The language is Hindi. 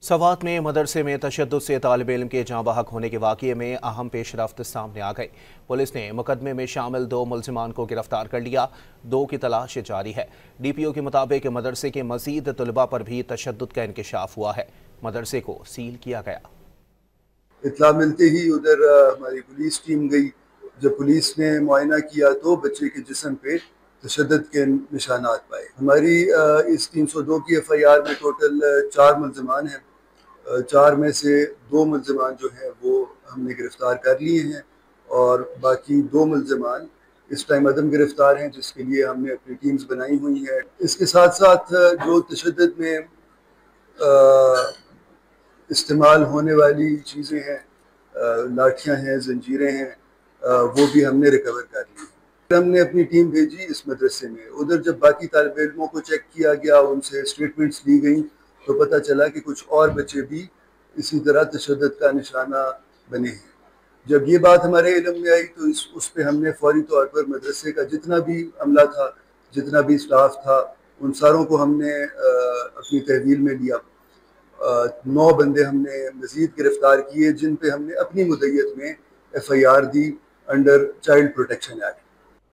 सवात में मदरसे में तशद्दुद से तालिब इल्म के जाँ बहक होने के वाक़ये में अहम पेशरफ्त सामने आ गई। पुलिस ने मुकदमे में शामिल 2 मुल्ज़िमान को गिरफ्तार कर लिया। 2 की तलाश जारी है। DPO के मुताबिक मदरसे के मज़ीद तलबा पर भी तशद्दुद का इंकशाफ हुआ है। मदरसे को सील किया गया। इत्ला मिलते ही उधर हमारी पुलिस टीम गई। जब पुलिस ने मुआयना किया तो बच्चे के जिस्म पे तशद्दुद के निशानात पाए। हमारी इस 302 की FIR में टोटल 4 मुल्ज़िमान हैं। 4 में से 2 मुल्ज़िमान जो हैं वो हमने गिरफ़्तार कर लिए हैं और बाकी 2 मुल्ज़िमान इस टाइम अदम गिरफ़्तार हैं, जिसके लिए हमने अपनी टीम्स बनाई हुई हैं। इसके साथ साथ जो तशद्दुद में इस्तेमाल होने वाली चीज़ें हैं, लाठियाँ हैं, जंजीरें हैं, वो भी हमने रिकवर कर ली। हमने अपनी टीम भेजी इस मदरसे में। उधर जब बाकी तालिब इल्मों को चेक किया गया, उनसे स्टेटमेंट्स ली गई, तो पता चला कि कुछ और बच्चे भी इसी तरह तशद्दुद का निशाना बने हैं। जब ये बात हमारे इल्म में आई तो उस पे हमने फौरी तौर पर मदरसे का जितना भी अमला था, जितना भी स्टाफ था, उन सारों को हमने अपनी तहवील में लिया। 9 बंदे हमने मज़ीद गिरफ़्तार किए, जिन पे हमने अपनी मुद्दत में FIR the under child protection act.